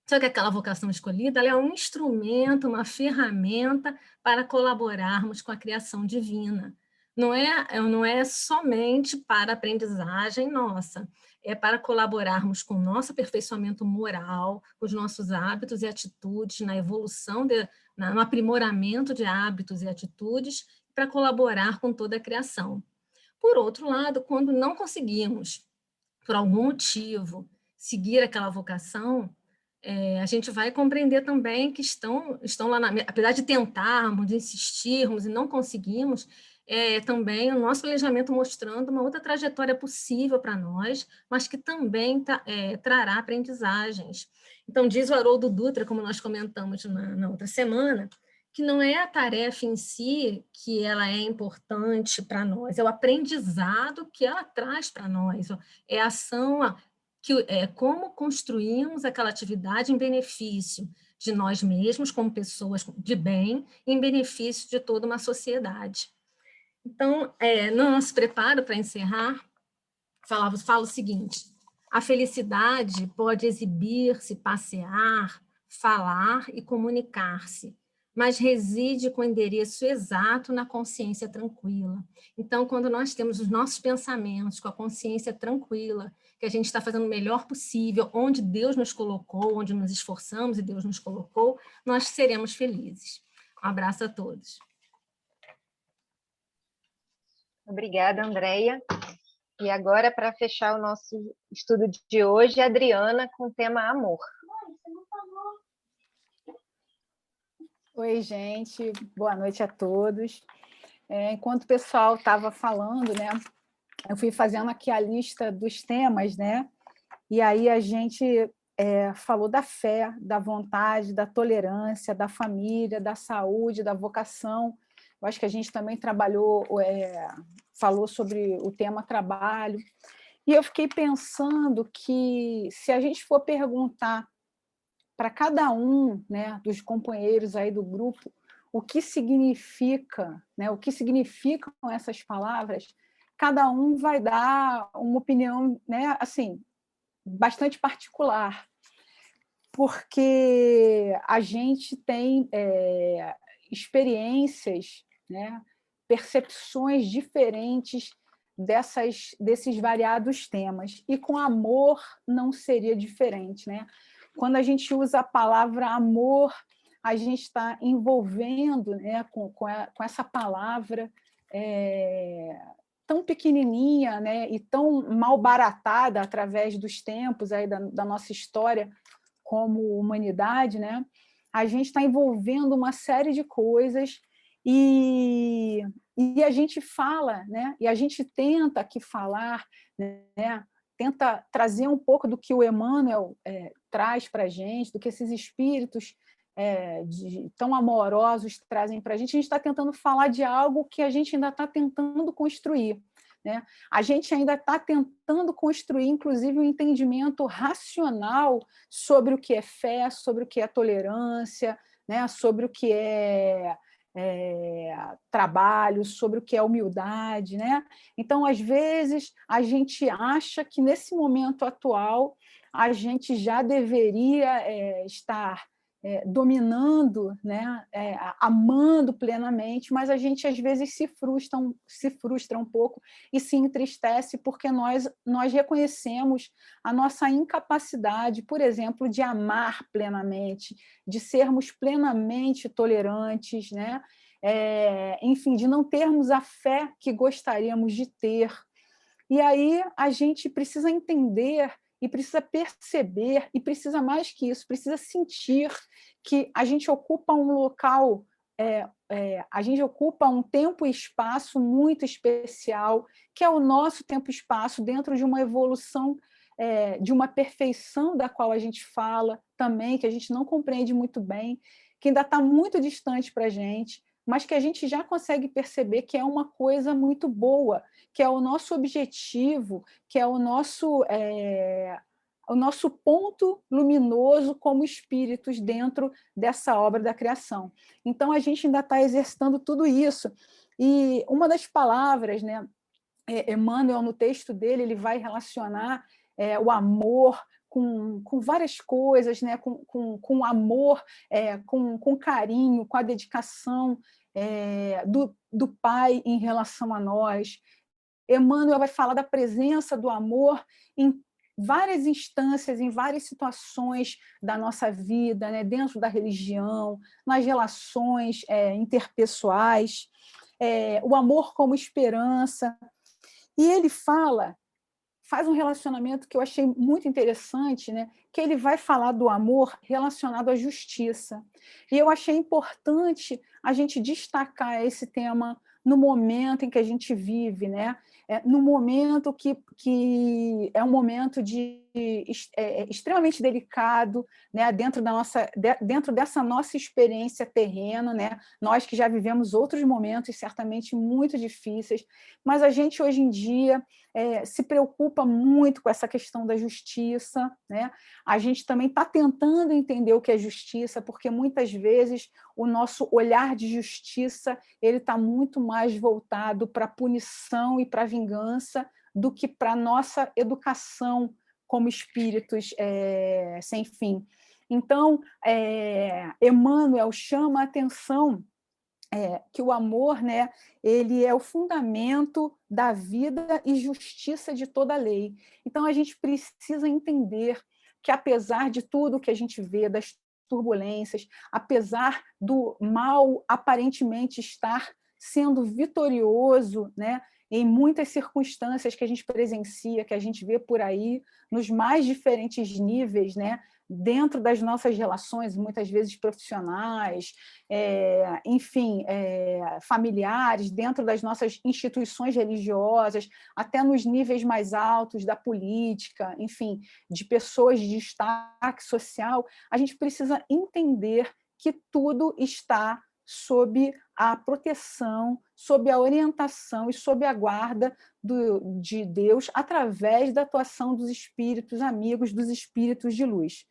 Só que aquela vocação escolhida ela é um instrumento, uma ferramenta para colaborarmos com a criação divina. Não é somente para a aprendizagem nossa, é para colaborarmos com o nosso aperfeiçoamento moral, com os nossos hábitos e atitudes, na evolução, no aprimoramento de hábitos e atitudes, para colaborar com toda a criação. Por outro lado, quando não conseguimos, por algum motivo, seguir aquela vocação, a gente vai compreender também que estão lá, apesar de tentarmos, de insistirmos e não conseguimos, também o nosso planejamento mostrando uma outra trajetória possível para nós, mas que também trará aprendizagens. Então, diz o Haroldo Dutra, como nós comentamos na outra semana, que não é a tarefa em si que ela é importante para nós, é o aprendizado que ela traz para nós, é a ação como construímos aquela atividade em benefício de nós mesmos, como pessoas de bem, em benefício de toda uma sociedade. Então, no nosso preparo para encerrar, falo o seguinte: a felicidade pode exibir-se, passear, falar e comunicar-se, mas reside com o endereço exato na consciência tranquila. Então, quando nós temos os nossos pensamentos com a consciência tranquila, que a gente está fazendo o melhor possível, onde Deus nos colocou, onde nos esforçamos e Deus nos colocou, nós seremos felizes. Um abraço a todos. Obrigada, Andréia. E agora, para fechar o nosso estudo de hoje, a Adriana com o tema amor. Oi, gente. Boa noite a todos. Enquanto o pessoal estava falando, né, eu fui fazendo aqui a lista dos temas, né? E aí a gente falou da fé, da vontade, da tolerância, da família, da saúde, da vocação. Eu acho que a gente também falou sobre o tema trabalho. E eu fiquei pensando que, se a gente for perguntar para cada um, né, dos companheiros aí do grupo o que significa, né, o que significam essas palavras, cada um vai dar uma opinião, né, assim, bastante particular, porque a gente tem experiências, né, percepções diferentes desses variados temas. E com amor não seria diferente, né? Quando a gente usa a palavra amor, a gente está envolvendo, né, com essa palavra tão pequenininha, né, e tão mal baratada através dos tempos aí da nossa história como humanidade, né? A gente está envolvendo uma série de coisas e a gente fala, né? E a gente tenta aqui falar, né? Tenta trazer um pouco do que o Emmanuel traz para a gente, do que esses espíritos tão amorosos trazem para a gente está tentando falar de algo que a gente ainda está tentando construir, né? A gente ainda está tentando construir, inclusive, um entendimento racional sobre o que é fé, sobre o que é tolerância, né? Sobre o que é trabalho, sobre o que é humildade, né? Então, às vezes, a gente acha que, nesse momento atual, a gente já deveria estar dominando, né, amando plenamente, mas a gente às vezes se frustra um pouco e se entristece porque nós reconhecemos a nossa incapacidade, por exemplo, de amar plenamente, de sermos plenamente tolerantes, né? Enfim, de não termos a fé que gostaríamos de ter. E aí a gente precisa entender e precisa perceber, e precisa mais que isso, precisa sentir que a gente ocupa um local, a gente ocupa um tempo e espaço muito especial, que é o nosso tempo e espaço dentro de uma evolução, de uma perfeição da qual a gente fala também, que a gente não compreende muito bem, que ainda está muito distante para a gente, mas que a gente já consegue perceber que é uma coisa muito boa, que é o nosso objetivo, que é o nosso ponto luminoso como espíritos dentro dessa obra da criação. Então, a gente ainda está exercitando tudo isso. E uma das palavras, né, Emmanuel, no texto dele, ele vai relacionar o amor com várias coisas, né? com amor, com carinho, com a dedicação do Pai em relação a nós. Emmanuel vai falar da presença do amor em várias instâncias, em várias situações da nossa vida, né? Dentro da religião, nas relações interpessoais, o amor como esperança. E ele faz um relacionamento que eu achei muito interessante, né? Que ele vai falar do amor relacionado à justiça. E eu achei importante a gente destacar esse tema no momento em que a gente vive, né? No momento que é um momento de extremamente delicado, né, dentro dessa nossa experiência terrena, né, nós que já vivemos outros momentos certamente muito difíceis, mas a gente hoje em dia se preocupa muito com essa questão da justiça, né? A gente também está tentando entender o que é justiça, porque muitas vezes o nosso olhar de justiça ele está muito mais voltado para a punição e para a vingança do que para a nossa educação como espíritos sem fim. Então, Emmanuel chama a atenção que o amor, né, ele é o fundamento da vida e justiça de toda a lei. Então, a gente precisa entender que, apesar de tudo que a gente vê, das turbulências, apesar do mal aparentemente estar sendo vitorioso, né, em muitas circunstâncias que a gente presencia, que a gente vê por aí, nos mais diferentes níveis, né, dentro das nossas relações, muitas vezes profissionais, enfim, familiares, dentro das nossas instituições religiosas, até nos níveis mais altos da política, enfim, de pessoas de destaque social, a gente precisa entender que tudo está sob a proteção, sob a orientação e sob a guarda de Deus, através da atuação dos espíritos amigos, dos espíritos de luz.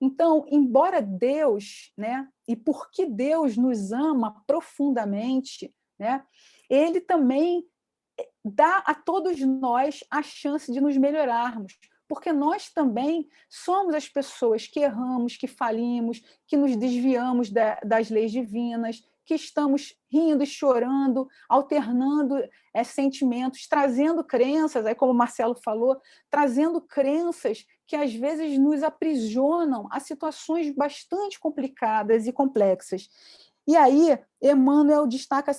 Então, embora Deus, né, e porque Deus nos ama profundamente, né, ele também dá a todos nós a chance de nos melhorarmos, porque nós também somos as pessoas que erramos, que falimos, que nos desviamos das leis divinas, que estamos rindo e chorando, alternando sentimentos, trazendo crenças, aí como o Marcelo falou, trazendo crenças que às vezes nos aprisionam a situações bastante complicadas e complexas. E aí, Emmanuel destaca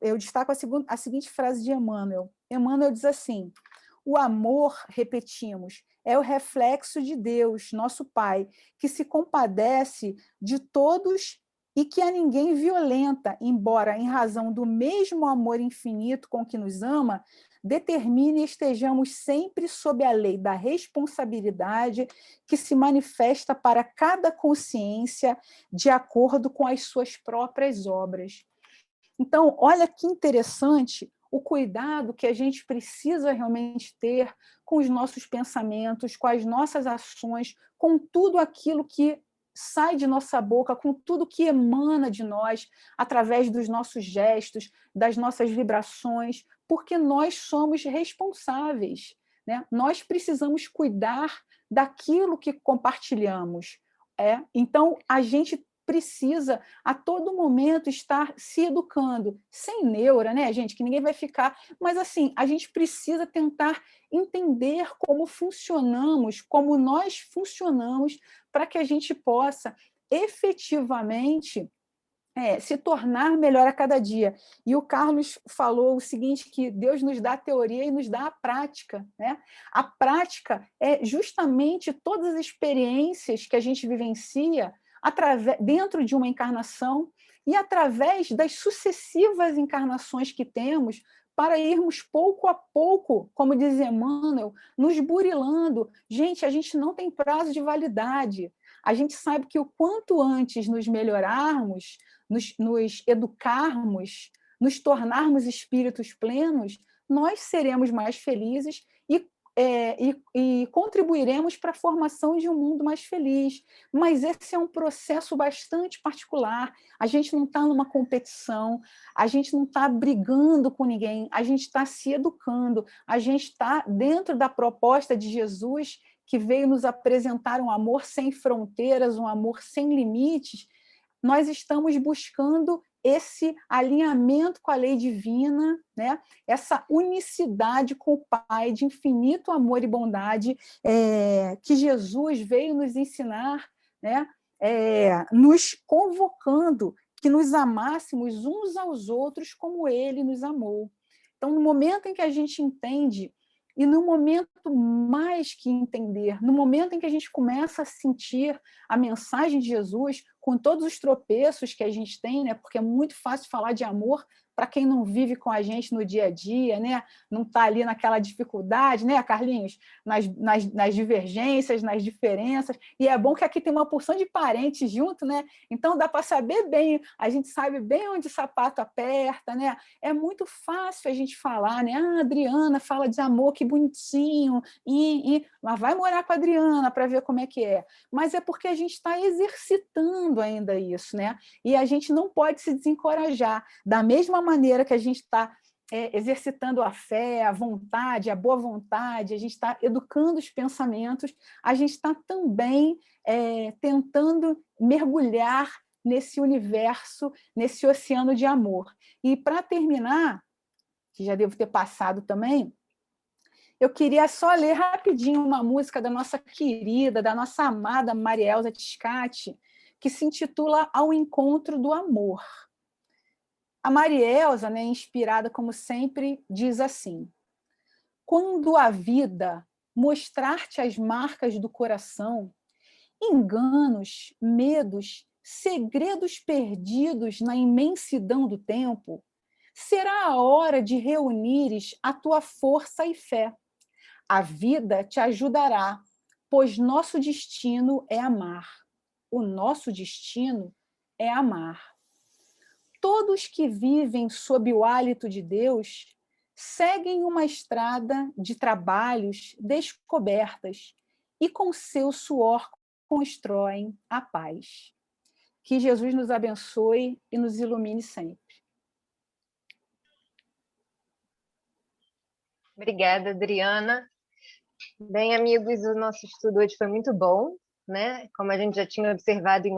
eu destaco a seguinte frase de Emmanuel. Emmanuel diz assim: o amor, repetimos, é o reflexo de Deus, nosso Pai, que se compadece de todos e que a ninguém violenta, embora, em razão do mesmo amor infinito com que nos ama, determine e estejamos sempre sob a lei da responsabilidade que se manifesta para cada consciência de acordo com as suas próprias obras. Então, olha que interessante o cuidado que a gente precisa realmente ter com os nossos pensamentos, com as nossas ações, com tudo aquilo que sai de nossa boca, com tudo que emana de nós, através dos nossos gestos, das nossas vibrações, porque nós somos responsáveis, né? Nós precisamos cuidar daquilo que compartilhamos. Então, a gente precisa a todo momento estar se educando, sem neura, né, gente, que ninguém vai ficar, mas assim, a gente precisa tentar entender como funcionamos, como nós funcionamos, para que a gente possa efetivamente se tornar melhor a cada dia. E o Carlos falou o seguinte, que Deus nos dá a teoria e nos dá a prática, né? A prática é justamente todas as experiências que a gente vivencia dentro de uma encarnação e através das sucessivas encarnações que temos, para irmos pouco a pouco, como diz Emmanuel, nos burilando. Gente, a gente não tem prazo de validade. A gente sabe que o quanto antes nos melhorarmos, nos educarmos, nos tornarmos espíritos plenos, nós seremos mais felizes e contribuiremos para a formação de um mundo mais feliz. Mas esse é um processo bastante particular. A gente não está numa competição, a gente não está brigando com ninguém, a gente está se educando, a gente está dentro da proposta de Jesus, que veio nos apresentar um amor sem fronteiras, um amor sem limites. Nós estamos buscando esse alinhamento com a lei divina, né? Essa unicidade com o Pai de infinito amor e bondade que Jesus veio nos ensinar, né? Nos convocando que nos amássemos uns aos outros como Ele nos amou. Então, no momento em que a gente entende, e no momento mais que entender, no momento em que a gente começa a sentir a mensagem de Jesus, com todos os tropeços que a gente tem, né? Porque é muito fácil falar de amor para quem não vive com a gente no dia a dia, né? Não está ali naquela dificuldade, né, Carlinhos? Nas divergências, nas diferenças. E é bom que aqui tem uma porção de parentes junto, né? Então dá para saber bem, a gente sabe bem onde o sapato aperta, né? É muito fácil a gente falar, né? Ah, a Adriana fala de amor, que bonitinho, mas vai morar com a Adriana para ver como é que é. Mas é porque a gente está exercitando ainda isso, né? E a gente não pode se desencorajar. Da mesma maneira que a gente está exercitando a fé, a vontade, a boa vontade, a gente está educando os pensamentos, a gente está também tentando mergulhar nesse universo, nesse oceano de amor. E, para terminar, que já devo ter passado também, eu queria só ler rapidinho uma música da nossa querida, da nossa amada Marielza Tiscati, que se intitula Ao Encontro do Amor. A Marielza, né, inspirada como sempre, diz assim: quando a vida mostrar-te as marcas do coração, enganos, medos, segredos perdidos na imensidão do tempo, será a hora de reunires a tua força e fé. A vida te ajudará, pois nosso destino é amar. O nosso destino é amar. Todos que vivem sob o hálito de Deus seguem uma estrada de trabalhos, descobertas, e com seu suor constroem a paz. Que Jesus nos abençoe e nos ilumine sempre. Obrigada, Adriana. Bem, amigos, o nosso estudo hoje foi muito bom, né? Como a gente já tinha observado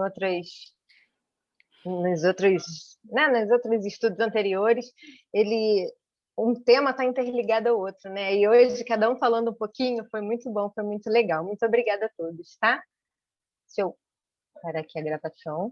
nos outros estudos anteriores, um tema está interligado ao outro, né? E hoje, cada um falando um pouquinho, foi muito bom, foi muito legal. Muito obrigada a todos, tá? Deixa eu parar aqui a gravação.